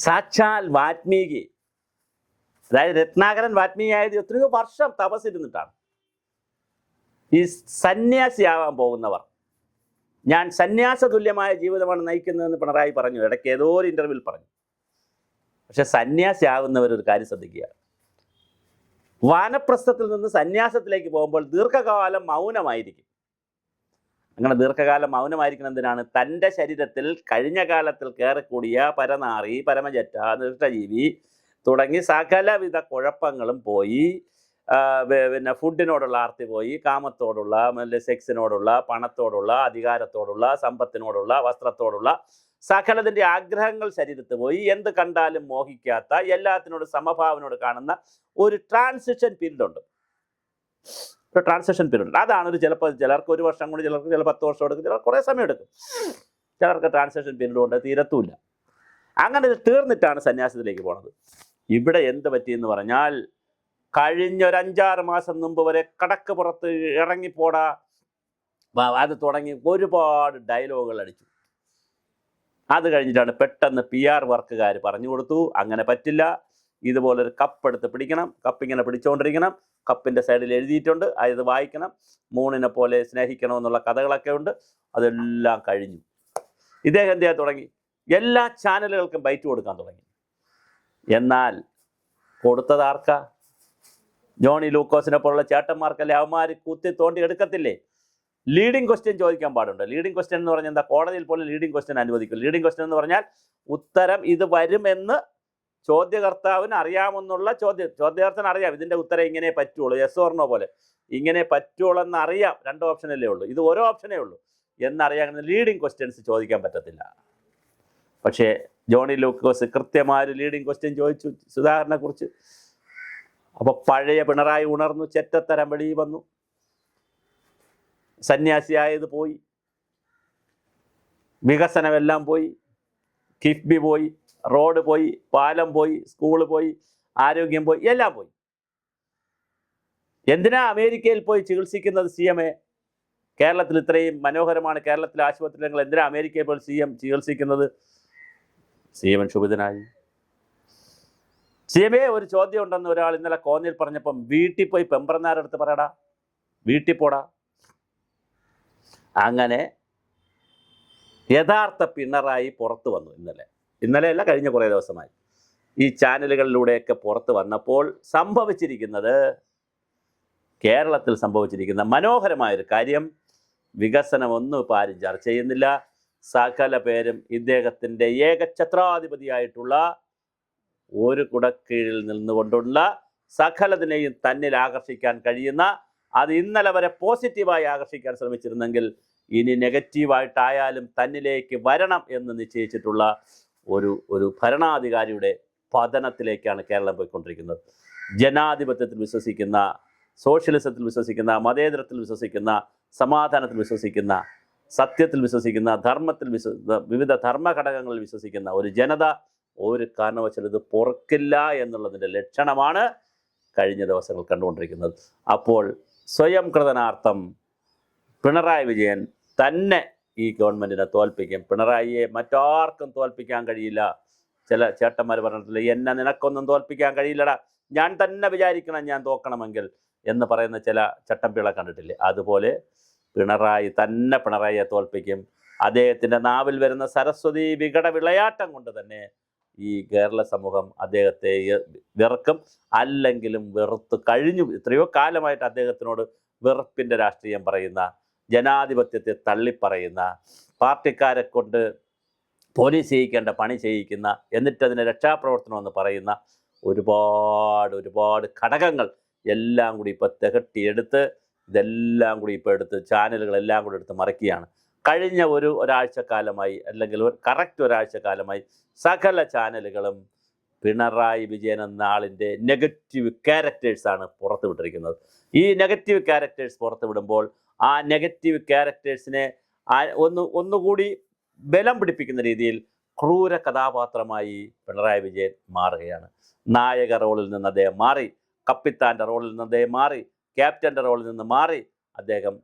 സാക്ഷാൽ വാൽമീകി, അതായത് രത്നാകരൻ വാൽമീകി ആയത് എത്രയോ വർഷം തപസ്സിരുന്നിട്ടാണ്. ഈ സന്യാസിയാവാൻ പോകുന്നവർ ഞാൻ സന്യാസ തുല്യമായ ജീവിതമാണ് നയിക്കുന്നതെന്ന് പിണറായി പറഞ്ഞു, ഇടയ്ക്ക് ഏതോ ഒരു ഇൻ്റർവ്യൂവിൽ പറഞ്ഞു. പക്ഷെ സന്യാസിയാകുന്നവർ ഒരു കാര്യം ശ്രദ്ധിക്കുക, വാനപ്രസ്ഥത്തിൽ നിന്ന് സന്യാസത്തിലേക്ക് പോകുമ്പോൾ ദീർഘകാലം മൗനമായിരിക്കും. അങ്ങനെ ദീർഘകാലം മൗനമായിരിക്കണം എന്തിനാണ്? തൻ്റെ ശരീരത്തിൽ കഴിഞ്ഞ കാലത്തിൽ കയറിക്കൂടിയ പരനാറി, പരമജറ്റ, ദുഷ്ടജീവി തുടങ്ങി സകലവിധ കുഴപ്പങ്ങളും പോയി, പിന്നെ ഫുഡിനോടുള്ള ആർത്തി പോയി, കാമത്തോടുള്ള, സെക്സിനോടുള്ള, പണത്തോടുള്ള, അധികാരത്തോടുള്ള, സമ്പത്തിനോടുള്ള, വസ്ത്രത്തോടുള്ള സകലതിൻ്റെ ആഗ്രഹങ്ങൾ ശരീരത്ത് പോയി, എന്ത് കണ്ടാലും മോഹിക്കാത്ത, എല്ലാത്തിനോട് സമഭാവനോട് കാണുന്ന ഒരു ട്രാൻസിഷൻ പീരീഡ് ഉണ്ട്. ഒരു ട്രാൻസിഷൻ പീരീഡ് ഉണ്ട്. അതാണ് ചിലപ്പോൾ ചിലർക്ക് 1 വർഷം കൊണ്ട്, ചിലർക്ക് 10 വർഷം എടുക്കും, ചിലർക്ക് കുറേ സമയം എടുക്കും. ചിലർക്ക് ട്രാൻസിഷൻ പീരീഡ് കൊണ്ട് തീരത്തുമില്ല. അങ്ങനെ തീർന്നിട്ടാണ് സന്യാസത്തിലേക്ക് പോണത്. ഇവിടെ എന്ത് പറ്റിയെന്ന് പറഞ്ഞാൽ, കഴിഞ്ഞ ഒരു 5-6 മാസം മുമ്പ് വരെ കടക്ക് പുറത്ത് ഇറങ്ങിപ്പോടാ അത് തുടങ്ങി ഒരുപാട് ഡയലോഗുകൾ അടിച്ചു. അത് കഴിഞ്ഞിട്ടാണ് പെട്ടെന്ന് PR വർക്കുകാർ പറഞ്ഞു കൊടുത്തു, അങ്ങനെ പറ്റില്ല, ഇതുപോലൊരു കപ്പ് എടുത്ത് പിടിക്കണം, കപ്പിങ്ങനെ പിടിച്ചുകൊണ്ടിരിക്കണം, കപ്പിൻ്റെ സൈഡിൽ എഴുതിയിട്ടുണ്ട്, അത് വായിക്കണം, മൂണിനെ പോലെ സ്നേഹിക്കണമെന്നുള്ള കഥകളൊക്കെ ഉണ്ട്. അതെല്ലാം കഴിഞ്ഞു. ഇദ്ദേഹം എന്ത് ചെയ്യാൻ തുടങ്ങി? എല്ലാ ചാനലുകൾക്കും ബൈറ്റ് കൊടുക്കാൻ തുടങ്ങി. എന്നാൽ കൊടുത്തതാർക്കാ? ജോണി ലൂക്കോസിനെ പോലുള്ള ചേട്ടന്മാർക്കല്ലേ. അവന്മാർ കുത്തി തോണ്ടി എടുക്കത്തില്ലേ? ലീഡിങ് ക്വസ്റ്റ്യൻ ചോദിക്കാൻ പാടുണ്ട്. ലീഡിങ് ക്വസ്റ്റ്യൻ എന്ന് പറഞ്ഞാൽ എന്താ? കോടതിയിൽ പോലും ലീഡിങ് ക്വസ്റ്റ്യൻ അനുവദിക്കും. ലീഡിങ് ക്വസ്റ്റ്യൻ എന്ന് പറഞ്ഞാൽ ഉത്തരം ഇത് വരുമെന്ന് ചോദ്യകർത്താവിന് അറിയാമെന്നുള്ള ചോദ്യകർത്താവിന് അറിയാം, ഇതിൻ്റെ ഉത്തരം ഇങ്ങനെ പറ്റുള്ളൂ, യെസ് ഓർ നോ പോലെ ഇങ്ങനെ പറ്റുള്ളൂ എന്നറിയാം. 2 ഓപ്ഷനല്ലേ ഉള്ളൂ, ഇത് ഓരോ ഓപ്ഷനേ ഉള്ളൂ എന്നറിയാൻ ലീഡിങ് ക്വസ്റ്റ്യൻസ് ചോദിക്കാൻ പറ്റത്തില്ല. പക്ഷേ ജോണി ലൂക്കോസ് കൃത്യമായൊരു ലീഡിങ് ക്വസ്റ്റ്യൻ ചോദിച്ചു സുധാകരനെ കുറിച്ച്. അപ്പോൾ പഴയ പിണറായി ഉണർന്നു, ചെറ്റത്തരം വെളിയിൽ വന്നു. സന്യാസിയായത് പോയി, വികസനമെല്ലാം പോയി, കിഫ്ബി പോയി, റോഡ് പോയി, പാലം പോയി, സ്കൂള് പോയി, ആരോഗ്യം പോയി, എല്ലാം പോയി. എന്തിനാ അമേരിക്കയിൽ പോയി ചികിത്സിക്കുന്നത് CM? കേരളത്തിൽ ഇത്രയും മനോഹരമാണ് കേരളത്തിലെ ആശുപത്രികൾ, എന്തിനാ അമേരിക്കയിൽ പോയി CM ചികിത്സിക്കുന്നത്? CM ക്ഷുഭിതനായി. CM ഒരു ചോദ്യം ഉണ്ടെന്ന് ഒരാൾ ഇന്നലെ കോന്നിയിൽ പറഞ്ഞപ്പം വീട്ടിൽ പോയി പെമ്പറന്നാരടുത്ത് പറയടാ, വീട്ടിൽ പോടാ. അങ്ങനെ യഥാർത്ഥ പിണറായി പുറത്തു വന്നു. ഇന്നലെയല്ല, കഴിഞ്ഞ കുറേ ദിവസമായി ഈ ചാനലുകളിലൂടെയൊക്കെ പുറത്ത് വന്നപ്പോൾ സംഭവിച്ചിരിക്കുന്നത്, കേരളത്തിൽ സംഭവിച്ചിരിക്കുന്ന മനോഹരമായൊരു കാര്യം, വികസനമൊന്നും ഇപ്പോൾ ആരും ചർച്ച ചെയ്യുന്നില്ല. സകല പേരും ഇദ്ദേഹത്തിൻ്റെ ഏകഛത്രാധിപതിയായിട്ടുള്ള ഒരു കുടക്കീഴിൽ നിന്നുകൊണ്ടുള്ള സകലതിനെയും തന്നിൽ ആകർഷിക്കാൻ കഴിയുന്ന, അത് ഇന്നലെ വരെ പോസിറ്റീവായി ആകർഷിക്കാൻ ശ്രമിച്ചിരുന്നെങ്കിൽ ഇനി നെഗറ്റീവായിട്ടായാലും തന്നിലേക്ക് വരണം എന്ന് നിശ്ചയിച്ചിട്ടുള്ള ഒരു ഭരണാധികാരിയുടെ പതനത്തിലേക്കാണ് കേരളം പോയിക്കൊണ്ടിരിക്കുന്നത്. ജനാധിപത്യത്തിൽ വിശ്വസിക്കുന്ന, സോഷ്യലിസത്തിൽ വിശ്വസിക്കുന്ന, മതേതരത്തിൽ വിശ്വസിക്കുന്ന, സമാധാനത്തിൽ വിശ്വസിക്കുന്ന, സത്യത്തിൽ വിശ്വസിക്കുന്ന, ധർമ്മത്തിൽ വിവിധ ധർമ്മഘടകങ്ങളിൽ വിശ്വസിക്കുന്ന ഒരു ജനത ഒരു കാരണവശാലും ഇത് പൊറുക്കില്ല എന്നുള്ളതിൻ്റെ ലക്ഷണമാണ് കഴിഞ്ഞ ദിവസങ്ങൾ കണ്ടുകൊണ്ടിരിക്കുന്നത്. അപ്പോൾ സ്വയം കൃതനാർത്ഥം പിണറായി വിജയൻ തന്നെ ഈ ഗവൺമെൻറ്റിനെ തോൽപ്പിക്കും. പിണറായിയെ മറ്റാർക്കും തോൽപ്പിക്കാൻ കഴിയില്ല. ചില ചേട്ടന്മാർ പറഞ്ഞിട്ടില്ല, എന്നെ നിനക്കൊന്നും തോൽപ്പിക്കാൻ കഴിയില്ലടാ, ഞാൻ തന്നെ വിചാരിക്കണം ഞാൻ തോക്കണമെങ്കിൽ എന്ന് പറയുന്ന ചില ചട്ടമ്പികളെ കണ്ടിട്ടില്ലേ? അതുപോലെ പിണറായി തന്നെ പിണറായിയെ തോൽപ്പിക്കും. അദ്ദേഹത്തിൻ്റെ നാവിൽ വരുന്ന സരസ്വതി വികട വിളയാട്ടം കൊണ്ട് തന്നെ ഈ കേരള സമൂഹം അദ്ദേഹത്തെ വെറുക്കും. അല്ലെങ്കിലും വെറുത്ത് കഴിഞ്ഞു. എത്രയോ കാലമായിട്ട് അദ്ദേഹത്തിനോട് വെറുപ്പിൻ്റെ രാഷ്ട്രീയം പറയുന്ന, ജനാധിപത്യത്തെ തള്ളിപ്പറയുന്ന, പാർട്ടിക്കാരെ കൊണ്ട് പോലീസ് ചെയ്യിക്കേണ്ട പണി ചെയ്യിക്കുന്ന, എന്നിട്ടതിന് രക്ഷാപ്രവർത്തനമെന്ന് പറയുന്ന ഒരുപാട് ഘടകങ്ങൾ എല്ലാം കൂടി ഇപ്പോൾ തികട്ടിയെടുത്ത്, ഇതെല്ലാം കൂടി ഇപ്പോൾ എടുത്ത് ചാനലുകളെല്ലാം കൂടി എടുത്ത് മറയ്ക്കുകയാണ്. കഴിഞ്ഞ ഒരാഴ്ചക്കാലമായി, അല്ലെങ്കിൽ കറക്റ്റ് ഒരാഴ്ചക്കാലമായി സകല ചാനലുകളും പിണറായി വിജയൻ എന്ന ആളിൻ്റെ നെഗറ്റീവ് ക്യാരക്ടേഴ്സാണ് പുറത്തു വിട്ടിരിക്കുന്നത്. ഈ നെഗറ്റീവ് ക്യാരക്ടേഴ്സ് പുറത്തു വിടുമ്പോൾ ആ നെഗറ്റീവ് ക്യാരക്ടേഴ്സിനെ ഒന്നുകൂടി ബലം പിടിപ്പിക്കുന്ന രീതിയിൽ ക്രൂര കഥാപാത്രമായി പിണറായി വിജയൻ മാറുകയാണ്. നായക റോളിൽ നിന്ന് അദ്ദേഹം മാറി, കപ്പിത്താൻ്റെ റോളിൽ നിന്ന് അദ്ദേഹം മാറി, ക്യാപ്റ്റൻ്റെ റോളിൽ നിന്ന് മാറി, അദ്ദേഹം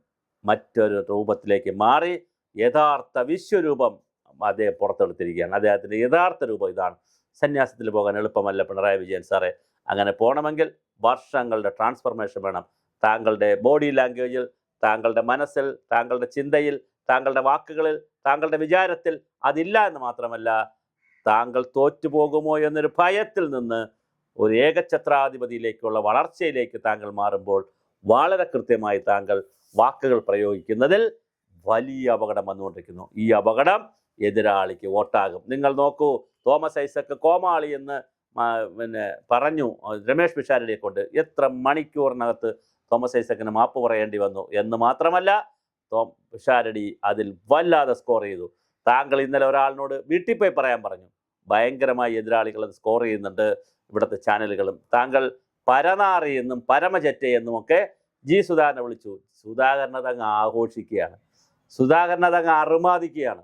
മറ്റൊരു രൂപത്തിലേക്ക് മാറി. യഥാർത്ഥ വിശ്വരൂപം അദ്ദേഹം പുറത്തെടുത്തിരിക്കുകയാണ്. അദ്ദേഹത്തിൻ്റെ യഥാർത്ഥ രൂപം ഇതാണ്. സന്യാസത്തിൽ പോകാൻ എളുപ്പമല്ല പിണറായി വിജയൻ സാറേ. അങ്ങനെ പോകണമെങ്കിൽ വർഷങ്ങളുടെ ട്രാൻസ്ഫർമേഷൻ വേണം. താങ്കളുടെ ബോഡി ലാംഗ്വേജിൽ, താങ്കളുടെ മനസ്സിൽ, താങ്കളുടെ ചിന്തയിൽ, താങ്കളുടെ വാക്കുകളിൽ, താങ്കളുടെ വിചാരത്തിൽ അതില്ല എന്ന് മാത്രമല്ല, താങ്കൾ തോറ്റുപോകുമോ എന്നൊരു ഭയത്തിൽ നിന്ന് ഒരു ഏകഛത്രാധിപതിയിലേക്കുള്ള വളർച്ചയിലേക്ക് താങ്കൾ മാറുമ്പോൾ വളരെ കൃത്യമായി താങ്കൾ വാക്കുകൾ പ്രയോഗിക്കുന്നതിൽ വലിയ അപകടം വന്നുകൊണ്ടിരിക്കുന്നു. ഈ അപകടം എതിരാളിക്ക് വോട്ടാകും. നിങ്ങൾ നോക്കൂ, തോമസ് ഐസക്ക് കോമാളി എന്ന് പറഞ്ഞു രമേഷ് പിഷാരടിയെ കൊണ്ട്. എത്ര മണിക്കൂറിനകത്ത് തോമസ് ഐസക്കിന് മാപ്പ് പറയേണ്ടി വന്നു എന്ന് മാത്രമല്ല, പിഷാരടി അതിൽ വല്ലാതെ സ്കോർ ചെയ്തു. താങ്കൾ ഇന്നലെ ഒരാളിനോട് വീട്ടിൽ പോയി പറയാൻ പറഞ്ഞു. ഭയങ്കരമായി എതിരാളികൾ അത് സ്കോർ ചെയ്യുന്നുണ്ട് ഇവിടുത്തെ ചാനലുകളും. താങ്കൾ പരനാറി എന്നും പരമചറ്റ എന്നുമൊക്കെ ജി സുധാകരനെ വിളിച്ചു. സുധാകരനത് അങ്ങ് ആഘോഷിക്കുകയാണ്, സുധാകരനത് അങ്ങ് അറുമാദിക്കുകയാണ്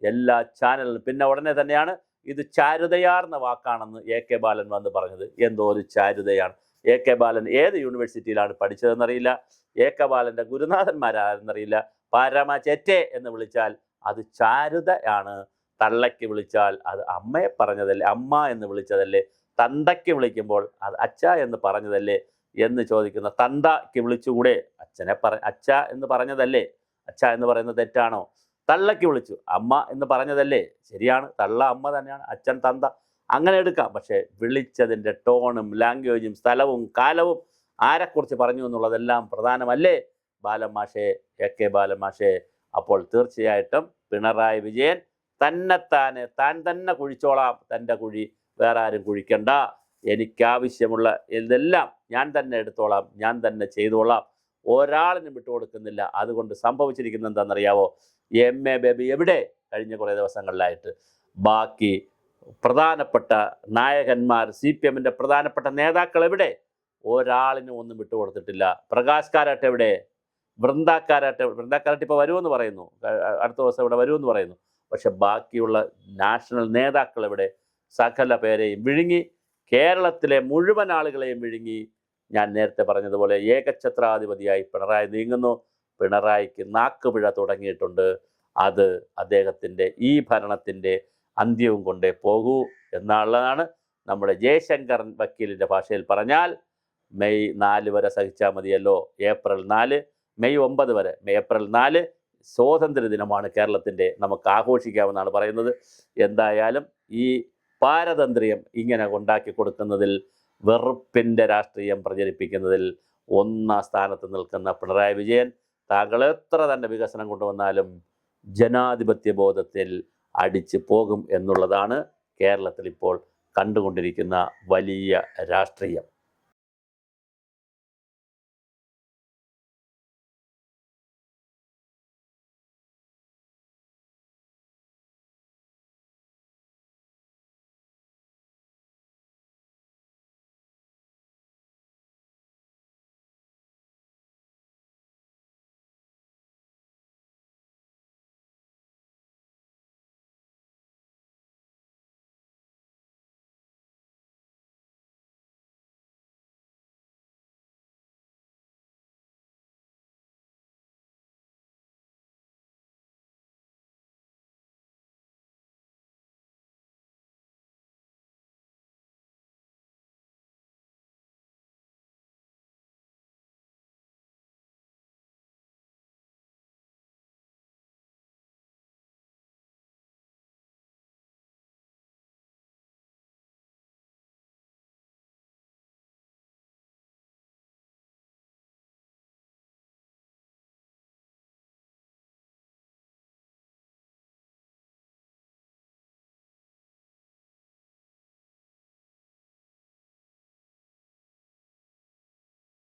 എല്ലാ ചാനലിലും. പിന്നെ ഉടനെ തന്നെയാണ് ഇത് ചാരുതയാർന്ന വാക്കാണെന്ന് എ കെ ബാലൻ വന്ന് പറഞ്ഞത്. എന്തോ ഒരു ചാരുതയാണ്. എ കെ ബാലൻ ഏത് യൂണിവേഴ്സിറ്റിയിലാണ് പഠിച്ചതെന്നറിയില്ല, എ കെ ബാലൻ്റെ ഗുരുനാഥന്മാരാരെന്നറിയില്ല. പരമചെറ്റെ എന്ന് വിളിച്ചാൽ അത് ചാരുതയാണ്, തള്ളയ്ക്ക് വിളിച്ചാൽ അത് അമ്മയെ പറഞ്ഞതല്ലേ, അമ്മ എന്ന് വിളിച്ചതല്ലേ, തന്തയ്ക്ക് വിളിക്കുമ്പോൾ അത് അച്ഛ എന്ന് പറഞ്ഞതല്ലേ എന്ന് ചോദിക്കുന്ന, തന്തയ്ക്ക് വിളിച്ചുകൂടെ, അച്ഛനെ അച്ഛ എന്ന് പറഞ്ഞതല്ലേ, അച്ഛ എന്ന് പറയുന്നത് തെറ്റാണോ? തള്ളയ്ക്ക് വിളിച്ചു, അമ്മ എന്ന് പറഞ്ഞതല്ലേ, ശരിയാണ്, തള്ള അമ്മ തന്നെയാണ്, അച്ഛൻ തന്ത, അങ്ങനെ എടുക്കാം. പക്ഷേ വിളിച്ചതിൻ്റെ ടോണും ലാംഗ്വേജും സ്ഥലവും കാലവും ആരെക്കുറിച്ച് പറഞ്ഞു എന്നുള്ളതെല്ലാം പ്രധാനമല്ലേ ബാലൻ മാഷേ, എ കെ ബാലൻ മാഷേ? അപ്പോൾ തീർച്ചയായിട്ടും പിണറായി വിജയൻ താൻ തന്നെ കുഴിച്ചോളാം, തൻ്റെ കുഴി വേറെ ആരും കുഴിക്കണ്ട, എനിക്കാവശ്യമുള്ള ഇതെല്ലാം ഞാൻ തന്നെ എടുത്തോളാം, ഞാൻ തന്നെ ചെയ്തോളാം, ഒരാളിനും വിട്ടുകൊടുക്കുന്നില്ല. അതുകൊണ്ട് സംഭവിച്ചിരിക്കുന്നത് എന്താണെന്നറിയാവോ? MA ബേബി എവിടെ കഴിഞ്ഞ കുറേ ദിവസങ്ങളിലായിട്ട്? ബാക്കി പ്രധാനപ്പെട്ട നായകന്മാർ, CPM-ൻ്റെ പ്രധാനപ്പെട്ട നേതാക്കൾ എവിടെ? ഒരാളിനും ഒന്നും വിട്ടുകൊടുത്തിട്ടില്ല. പ്രകാശ് കാരാട്ട് എവിടെ? വൃന്ദാക്കാരാട്ട് ഇപ്പോൾ വരുമെന്ന് പറയുന്നു, അടുത്ത ദിവസം ഇവിടെ വരുമെന്ന് പറയുന്നു. പക്ഷെ ബാക്കിയുള്ള നാഷണൽ നേതാക്കൾ എവിടെ? സകല പേരെയും വിഴുങ്ങി, കേരളത്തിലെ മുഴുവൻ ആളുകളെയും വിഴുങ്ങി. ഞാൻ നേരത്തെ പറഞ്ഞതുപോലെ ഏകഛത്രാധിപതിയായി പിണറായി നീങ്ങുന്നു. പിണറായിക്ക് നാക്കുപിഴ തുടങ്ങിയിട്ടുണ്ട്. അത് അദ്ദേഹത്തിൻ്റെ ഈ ഭരണത്തിൻ്റെ അന്ത്യവും കൊണ്ടേ പോകൂ എന്നുള്ളതാണ് നമ്മുടെ ജയശങ്കർ വക്കീലിൻ്റെ ഭാഷയിൽ പറഞ്ഞാൽ. മെയ് 4 വരെ സഹിച്ചാൽ മതിയല്ലോ. ഏപ്രിൽ 4, മെയ് 9 വരെ. ഏപ്രിൽ 4 സ്വാതന്ത്ര്യ ദിനമാണ് കേരളത്തിൻ്റെ, നമുക്ക് ആഘോഷിക്കാമെന്നാണ് പറയുന്നത്. എന്തായാലും ഈ പാരതന്ത്ര്യം ഇങ്ങനെ ഉണ്ടാക്കി കൊടുക്കുന്നതിൽ, വെറുപ്പിൻ്റെ രാഷ്ട്രീയം പ്രചരിപ്പിക്കുന്നതിൽ ഒന്നാം സ്ഥാനത്ത് നിൽക്കുന്ന പിണറായി വിജയൻ, താങ്കൾ എത്ര തന്നെ വികസനം കൊണ്ടുവന്നാലും ജനാധിപത്യ ബോധത്തിൽ അടിച്ചു പോകും എന്നുള്ളതാണ് കേരളത്തിൽ ഇപ്പോൾ കണ്ടുകൊണ്ടിരിക്കുന്ന വലിയ രാഷ്ട്രീയം.